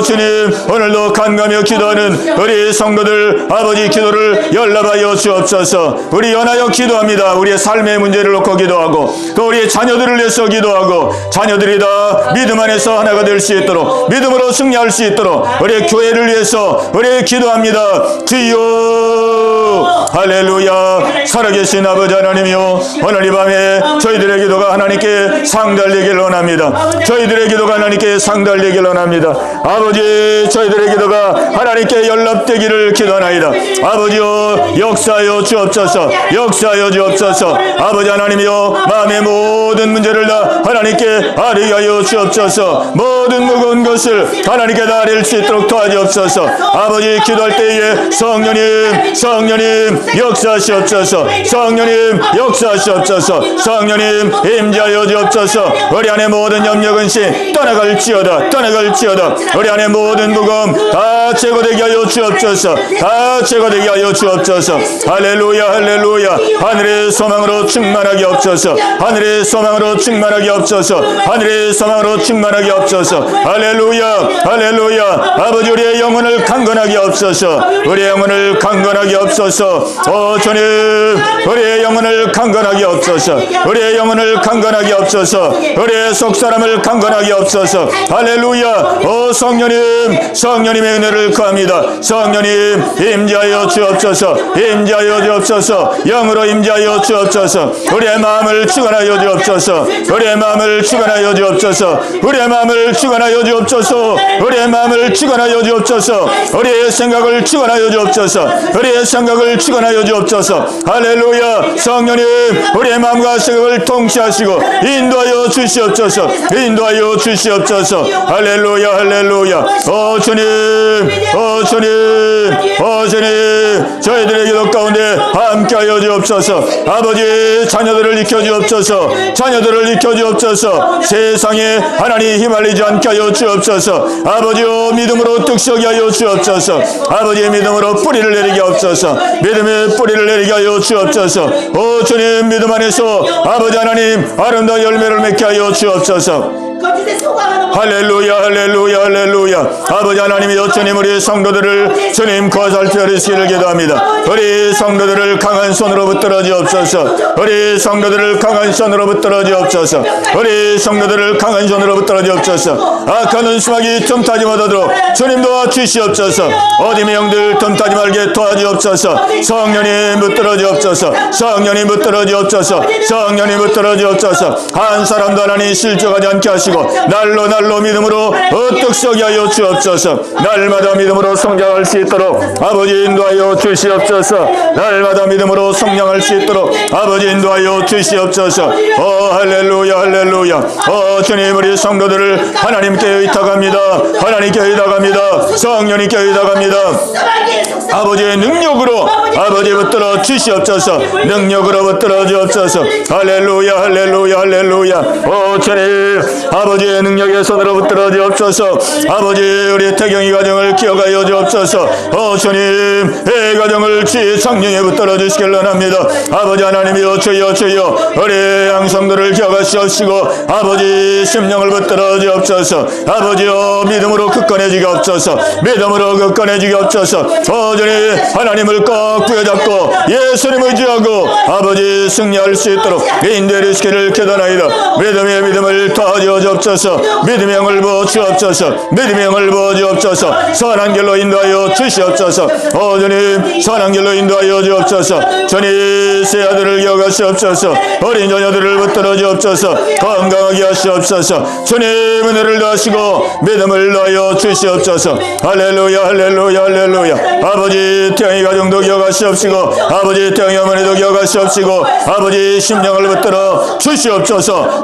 A: 주님 오늘도 간구하며 기도하는 우리 성도들 아버지 기도를 연락하여 주옵소서. 우리 연하여 기도합니다. 우리의 삶의 문제를 놓고 기도하고 또 우리의 자녀들을 위해서 기도하고 자녀들이 다 믿음 안에서 하나가 될 수 있도록 믿음으로 승리할 수 있도록 우리의 교회를 위해서 우리 기도합니다. 주여 할렐루야. 살아계신 아버지 하나님이여 오늘 이 밤에 저희들의 기도가 하나님께 상달되길 원합니다. 저희들의 기도가 하나님께 상달되길 원합니다. 아버지 저희들의 기도가 하나님께 연락되기를 기도하나이다. 아버지여 역사하여 주옵소서. 역사하여 주옵소서. 아버지 하나님이여 마음의 모든 문제를 다 하나님께 아뢰게 하여 주옵소서. 모든 무거운 것을 하나님께 다 아뢰 수 있도록 도와주옵소서. 아버지 기도할 때에 성령님 역사하시옵소서. 성령님 역사하시옵소서. 주옵소서. 성령님 임재하여 주옵소서. 우리 안에 모든 염려 근심 떠나갈지어다. 우리 안에 모든 무거움 다 제거되게 하여 주옵소서. 할렐루야. 하늘의 소망으로 충만하게 없소서. 하늘의 소망으로 충만하게 없소서. 할렐루야. 아버지, 우리의 영혼을 강건하게 없소서. 오 주님, 우리의 영혼을 강건하게 없소서. 우리의 속사람을 강건하게 없소서. 할렐루야. 오 성령님의 은혜를 구합니다. 성령님 임재하여 주옵소서. 영으로 임재하여 주옵소서. 우리의 마음을 축원하여 주옵소서. 우리의 생각을 축원하여 주옵소서. 할렐루야. 성령님 우리의 마음과 생각을 통치하시고 인도하여 주시옵소서. 할렐루야. 오 주님, 저희들의 기도 가운데 함께하여 주옵소서. 아버지, 자녀들을 익혀 주옵소서. 세상에 하나님 휘말리지 않게 하여 주옵소서. 아버지여, 믿음으로 뚝서게 하여 주옵소서. 아버지의 믿음으로 뿌리를 내리게 하옵소서. 믿음의 뿌리를 내리게 하여 주옵소서. 오 주님, 믿음 안에서 아버지 하나님 아름다운 열매를 맺게 하여 주옵소서. 할렐루야. 아버지 하나님이여, 주님 우리 성도들을 주님 거살펴 주시기를 기도합니다. 우리 성도들을 강한 손으로 붙들어 주옵소서. 악한 은수마귀 틈타지 못하도록 주님 도와주시옵소서. 어둠의 영들 틈타지 말게 도와주옵소서. 성령님 붙들어 주옵소서. 한 사람도 하나님 실족하지 않게 하시고 날로 믿음으로 어떡서게 하여 주옵소서. 날마다 믿음으로 성장할 수 있도록 아버지 인도하여 주시옵소서. 오 할렐루야. 오 주님, 우리 성도들을 하나님께 의탁합니다. 성령님께 의탁합니다. 아버지의 능력으로 아버지 붙들어 주시옵소서. 할렐루야. 오 주님, 아버지의 능력의 손으로 붙들어 주옵소서. 아버지, 우리 태경이 가정을 기억하여 주옵소서. 오 주님, 이 가정을 주의 성령에 붙들어 주시길 원합니다. 아버지 하나님이여, 주여 우리 양성들을 기억하시옵시고 아버지 심령을 붙들어 주옵소서. 아버지여, 믿음으로 굳건해지게 없소서. 오 주님, 하나님을 꼭 부여잡고 예수님을 의지하고 아버지 승리할 수 있도록 인도해 주시기를 기도하나이다. 믿음을 더하여 주옵소서. 믿음의 영을 부어 주옵소서. 선한 길로 인도하여 주시옵소서. 오 주님, 선한 길로 인도하여 주옵소서. 주님, 새 아들을 기억하시옵소서. 어린 자녀들을 붙들어 주옵소서. 건강하게 하시옵소서. 주님, 은혜를 더하시고 믿음을 더하여 주시옵소서. 할렐루야. 아버지, 태영이 가정도 기억하시옵시고 아버지, 태영이 어머니도 기억하시옵시고 아버지, 심령을 붙들어 주시옵소서.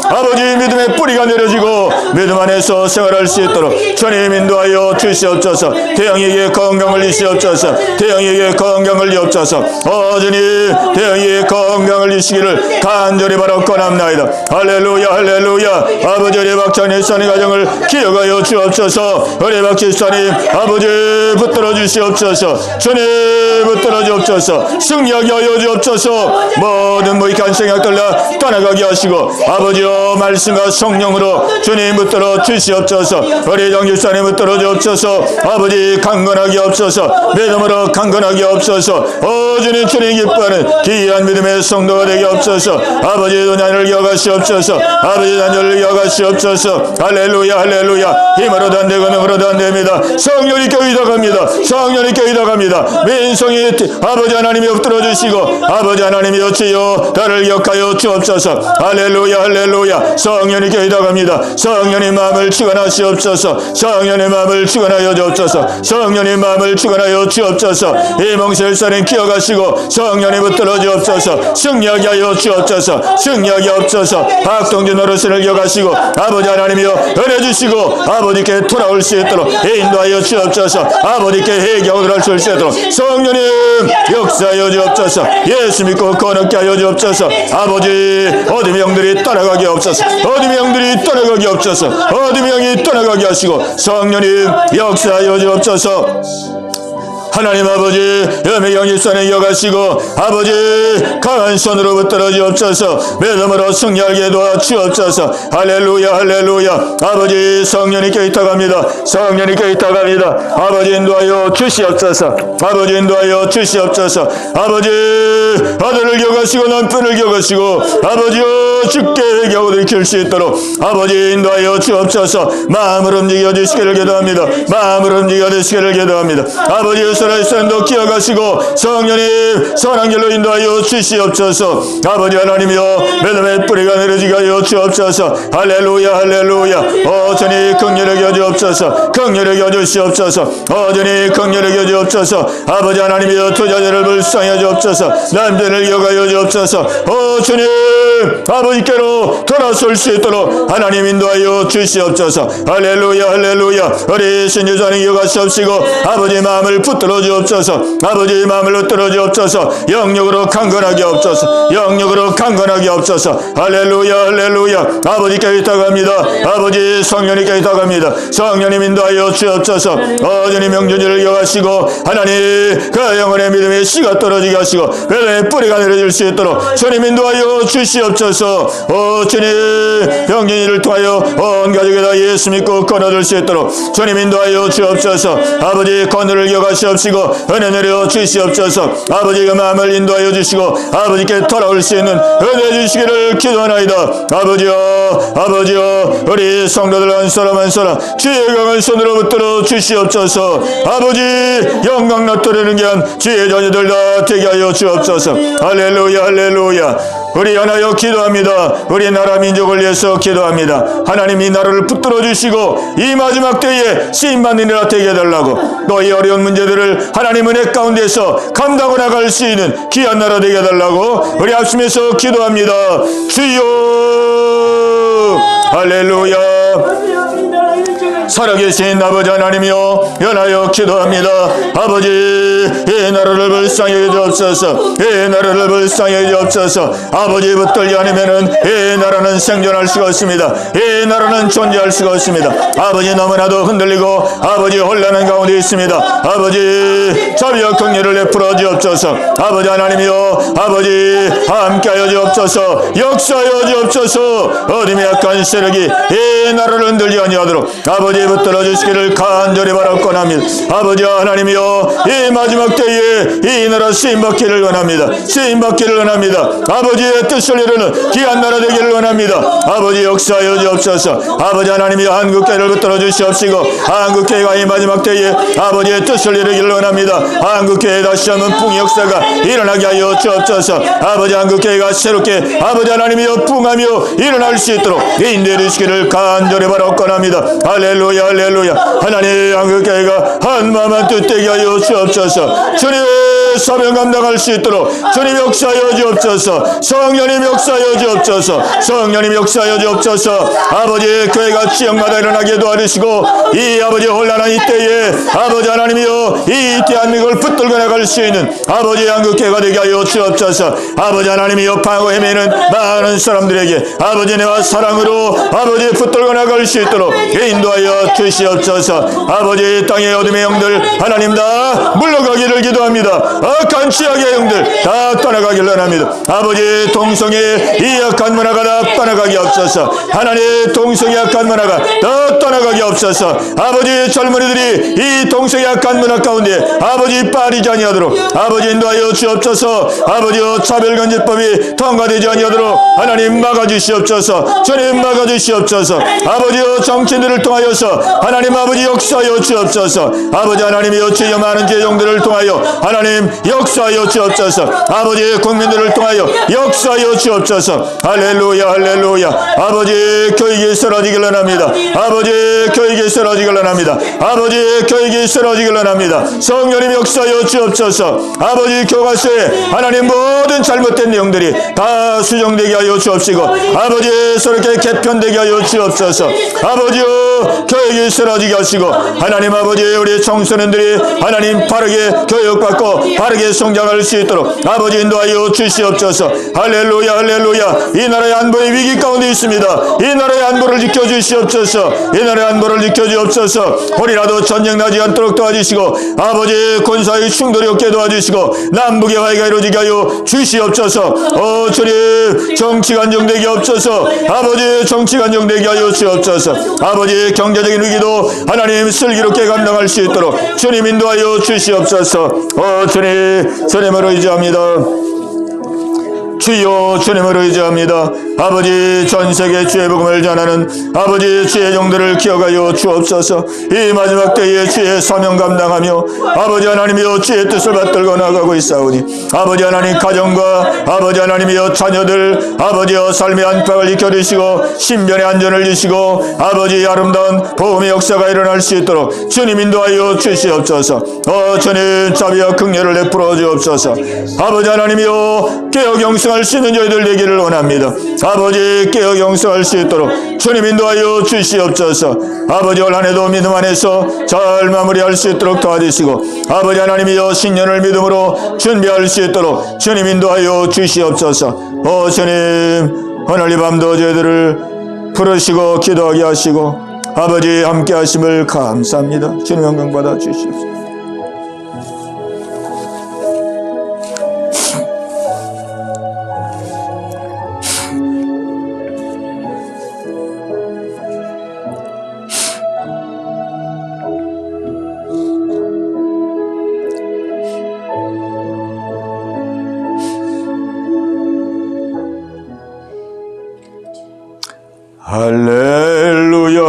A: 아버지, 믿음의 뿌리가 내려지고 믿음 안에서 생활할 수 있도록 주님 인도하여 주시옵소서. 태영이에게 건강을 주시옵소서. 오 주님, 태영이의 건강을 주시기를 간절히 바라옵나이다. 할렐루야. 아버지, 우리 박찬희 사님 가정을 기억하여 주옵소서. 우리 박지사님 아버지 붙들어 주시옵소서. 주님 붙들어 주옵소서. 승리하게 하여 주옵소서. 모든 무익한 생각들 다 떠나가게 하시고 아버지여, 말씀과 성령으로 주님 붙들어 주시옵소서. 우리 정집사님 붙들어 주옵소서. 아버지, 강건하게 없소서. 믿음으로 강건하게 없소서. 오 주님, 기뻐하는 귀한 믿음의 성도가 되게 없소서. 아버지, 자녀를 기억하시옵소서. 할렐루야. 힘으로도 안 되고 능으로도 안 됩니다. 성령님께 의탁합니다. 민성이 아버지 하나님이 붙들어 주시고 아버지 하나님이여, 주여 나를 기억하여 주옵소서. 할렐루야. 성령님께 의탁합니다. 성령님 마음을 축원하시옵소서. 이 몽실사님 기억하시고 성령님 붙들어 주옵소서. 승리하게 하여 주옵소서. 박동준 어르신을 기억하시고 아버지 하나님이여, 은혜 주시고 아버지께 돌아올 수 있도록 인도하여 주옵소서. 아버지께 회개하도록 수 있도록 성령님 역사하여 주옵소서. 예수 믿고 거룩게 하여 주옵소서. 아버지 어둠의 영들이 떠나가게 없소서. 어둠의 영들이 떠나가게 없소서. 어둠의 영이 떠나가게 하시고 성령님 역사하여 주옵소서. 하나님 아버지 염의 영이 손에 이어가시고 아버지 강한 손으로 붙들어 주옵소서. 믿음으로 승리하게 도와주옵소서. 할렐루야 할렐루야. 아버지 성령님께 있다갑니다. 성령님께 있다갑니다. 아버지 인도하여 주시옵소서. 아버지 인도하여 주시옵소서. 아버지 아들을 기억하시고 남편을 기억하시고 아버지여 주께 회개하고 돌이킬 수 있도록 아버지 인도하여 주옵소서. 마음을 움직여 주시기를 기도합니다. 마음을 움직여 주시기를 기도합니다. 아버지 이스라엘도 기억하시고 성령님 선한 길로 인도하여 주시옵소서. 아버지 하나님이여 믿음의 뿌리가 내려지게 하여 주옵소서. 할렐루야 할렐루야. 어전히 긍휼하게 해주옵소서. 긍휼하게 해주시옵소서. 어전히 긍휼하게 해주옵소서. 아버지 하나님이여 투자자를 불쌍히 해주옵소서. 남편을 기억하여 주옵소서. 주님 아버지께로 돌아설 수 있도록 하나님 인도하여 주시옵소서. 할렐루야 할렐루야. 우리 신유자는 기억하시옵시고 아버지 마음을 붙들어 주옵소서. 아버지 마음을 붙들어 주옵소서. 영역으로 강건하게 없소서. 영역으로 강건하게 없소서. 할렐루야 할렐루야. 아버지께 있다갑니다. 아버지 성령님께 있다갑니다. 성령님 인도하여 주옵소서. 어전히 명준지를 기억하시고 하나님 그 영혼의 믿음의 씨가 떨어지게 하시고 믿음의 뿌리가 내려질 수 있도록 주님 인도하여 주시옵소서. 주님 병진이를 통하여 온 가족에다 예수 믿고 거둬들 수 있도록 주님 인도하여 주옵소서. 아버지 건너를 기억하시옵시고 은혜 내려 주시옵소서. 아버지가 마음을 인도하여 주시고 아버지께 돌아올 수 있는 은혜 주시기를 기도하나이다. 아버지여 아버지여 우리 성도들 한 사람 한 사람 주의 강한 손으로 붙들어 주시옵소서. 아버지 영광 나타내는 게 한 주의 자녀들 다 되게 하여 주옵소서. 할렐루야 할렐루야. 우리 연하여 기도합니다. 우리 나라 민족을 위해서 기도합니다. 하나님 이 나라를 붙들어 주시고 이 마지막 때에 쓰임받는 이라 되게 해달라고 너희 어려운 문제들을 하나님 은혜 가운데서 감당하고 나갈 수 있는 귀한 나라 되게 해달라고 우리 합심해서 기도합니다. 주여 할렐루야. 살아계신 아버지 하나님이여 연하여 기도합니다. 아버지 이 나라를 불쌍히 해주옵소서. 이 나라를 불쌍히 해주옵소서. 아버지 붙들지 않으면은 이 나라는 생존할 수가 없습니다. 이 나라는 존재할 수가 없습니다. 아버지 너무나도 흔들리고 아버지 혼란한 가운데 있습니다. 아버지 자비와 긍휼을 베풀어 주옵소서. 아버지 하나님이여 아버지 함께하여 주옵소서. 역사하여 주옵소서. 어둠의 약한 세력이 이 나라를 흔들지 아니하도록 아버지 붙들어 주시기를 간절히 바라옵건합니다. 아버지 하나님이여 이 마지막 때에 이 나라 쓰임받기를 원합니다. 쓰임받기를 원합니다. 아버지의 뜻을 이루는 귀한 나라 되기를 원합니다. 아버지 역사하여 주옵소서. 아버지 하나님이여 한국교회를 붙들어 주시옵시고 한국교회가 이 마지막 때에 아버지의 뜻을 이루기를 원합니다. 한국교회 다시 한번 붕 역사가 일어나게 하여 주옵소서. 아버지 한국교회가 새롭게 아버지 하나님이여 붕하며 일어날 수 있도록 인도해 주시기를 간절히 바라옵건합니다. 할렐루야 할렐루야. 하나님 한국교회가 한마음 한뜻 되게 하여 주옵소서. 주님의 사명 감당할 수 있도록 주님 역사하여 주옵소서. 성령님 역사하여 주옵소서. 성령님 역사하여 주옵소서. 아버지 교회가 지역마다 일어나게 도와주시고 이 아버지 혼란한 이때에 아버지 하나님이여 이 대한민국을 붙들고 나갈 수 있는 아버지 한국교회가 되게 하여 주옵소서. 아버지 하나님이여 방황 헤매는 많은 사람들에게 아버지 내와 사랑으로 아버지 붙들고 나갈 수 있도록 인도하여 주시옵소서. 아버지 땅의 어둠의 영들 하나님 다 물러가기를 기도합니다. 악한 지역의 영들 다 떠나가기를 원합니다. 아버지 동성의 이 악한 문화가 다 떠나가게 없어서 하나님 동성의 악한 문화가 다 떠나가게 없어서 아버지 젊은이들이 이 동성의 악한 문화 가운데 아버지 빠지지 아니하도록 아버지 인도하여 주옵소서. 아버지여 차별금지법이 통과되지 아니하도록 하나님 막아주시옵소서. 주님 막아주시옵소서. 아버지여 정치인들을 통하여서 하나님 아버지 역사하여 주옵소서. 아버지 하나님이여 주여 많은 죄종들을 통하여 하나님 역사하여 주옵소서. 아버지 국민들을 통하여 역사하여 주옵소서. 할렐루야 할렐루야. 아버지 교육이 쓰러지길 원합니다. 아버지 교육이 쓰러지길 원합니다. 아버지 교육이 쓰러지길 원합니다. 성령님 역사하여 주옵소서. 아버지 교과서에 하나님 모든 잘못된 내용들이 다 수정되게 하여 주옵시고 아버지 서럽게 개편되게 하여 주옵소서. 아버지여 교육이 쓰러지게 하시고 하나님 아버지 우리 청소년들이 하나님 바르게 교육받고 바르게 성장할 수 있도록 아버지 인도하여 주시옵소서. 할렐루야 할렐루야. 이 나라의 안보의 위기 가운데 있습니다. 이 나라의 안보를 지켜주시옵소서. 이 나라의 안보를 지켜주옵소서. 혹이라도 전쟁 나지 않도록 도와주시고 아버지 군사의 충돌이 없게 도와주시고 남북의 화해가 이루어지게 하여 주시옵소서. 주님 정치가 안정되게 없소서. 아버지 정치가 안정되게 하여 주옵소서. 아버지 경제적인 위기도 하나님 슬기롭게 감당할 수 있도록 주님 인도하여 주시옵소서. 주님 주님을 의지합니다. 주여 주님을 의지합니다. 아버지 전세계 주의 복음을 전하는 아버지 주의 종들을 기억하여 주옵소서. 이 마지막 때에 주의 사명 감당하며 아버지 하나님이여 주의 뜻을 받들고 나가고 있사오니 아버지 하나님 가정과 아버지 하나님이여 자녀들 아버지여 삶의 안팎을 지켜주시고 신변의 안전을 주시고 아버지 아름다운 복음의 역사가 일어날 수 있도록 주님 인도하여 주시옵소서. 주님 자비와 긍휼을 베풀어 주옵소서. 아버지 하나님이여 깨어 영성할 수 있는 저희들 되기를 원합니다. 아버지 깨어 영성할 수 있도록 주님 인도하여 주시옵소서. 아버지 올 한해도 믿음 안에서 잘 마무리할 수 있도록 도와주시고 아버지 하나님이여 신년을 믿음으로 준비할 수 있도록 주님 인도하여 주시옵소서. 주님 오늘 이 밤도 저희들을 부르시고 기도하게 하시고 아버지 함께 하심을 감사합니다. 주님 영광 받아 주시옵소서. 할렐루야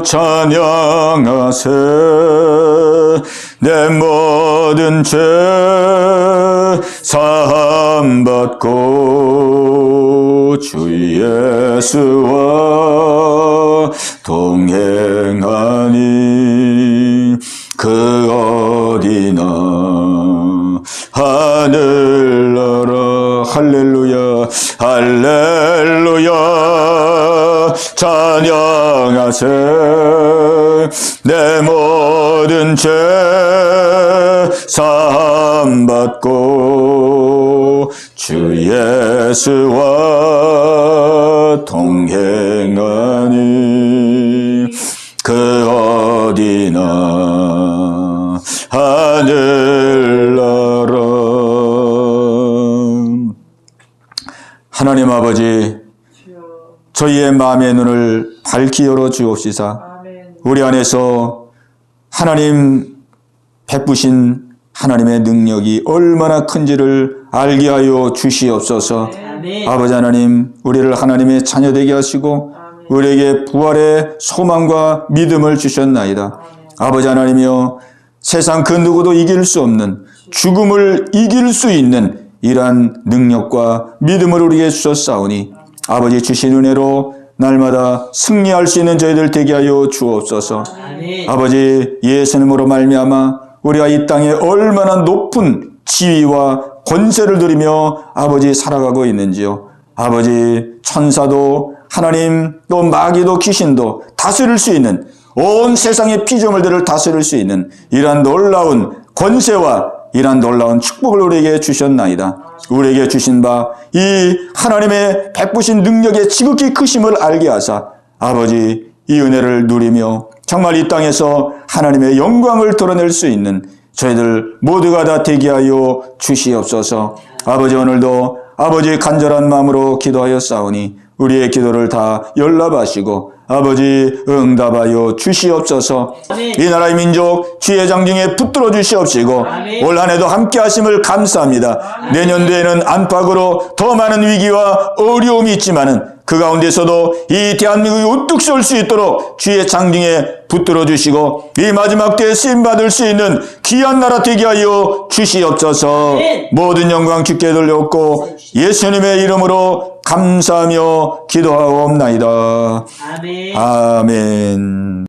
A: 찬양하세. 내 모든 죄 사함받고 주 예수와 동행하니 그 어디나 하늘나라. 할렐루야 할렐루야 찬양하세. 내 모든 죄 사함받고 주 예수와 동행하니 그 어디나 하늘나라. 하나님 아버지 저희의 마음의 눈을 밝히 열어 주옵시사. 우리 안에서 하나님 베푸신 하나님의 능력이 얼마나 큰지를 알게 하여 주시옵소서. 아버지 하나님 우리를 하나님의 자녀 되게 하시고 우리에게 부활의 소망과 믿음을 주셨나이다. 아버지 하나님이여 세상 그 누구도 이길 수 없는 죽음을 이길 수 있는 이러한 능력과 믿음을 우리에게 주셨사오니 아버지 주신 은혜로 날마다 승리할 수 있는 저희들 되게 하여 주옵소서. 아버지 예수님으로 말미암아 우리가 이 땅에 얼마나 높은 지위와 권세를 누리며 아버지 살아가고 있는지요. 아버지 천사도 하나님 또 마귀도 귀신도 다스릴 수 있는 온 세상의 피조물들을 다스릴 수 있는 이러한 놀라운 권세와 이러한 놀라운 축복을 우리에게 주셨나이다. 우리에게 주신 바 이 하나님의 베푸신 능력의 지극히 크심을 알게 하사 아버지 이 은혜를 누리며 정말 이 땅에서 하나님의 영광을 드러낼 수 있는 저희들 모두가 다 되게 하여 주시옵소서. 아버지 오늘도 아버지 간절한 마음으로 기도하였사오니 우리의 기도를 다 연락하시고 아버지 응답하여 주시옵소서. 이 나라의 민족 주의 장중에 붙들어 주시옵시고 올 한해도 함께 하심을 감사합니다. 내년도에는 안팎으로 더 많은 위기와 어려움이 있지만은 그 가운데서도 이 대한민국이 우뚝 설 수 있도록 주의 장중에 붙들어 주시고 이 마지막 때에 쓰임받을 수 있는 귀한 나라 되게 하여 주시옵소서. 모든 영광 주께 돌려옵고 예수님의 이름으로 감사하며 기도하옵나이다. 아멘.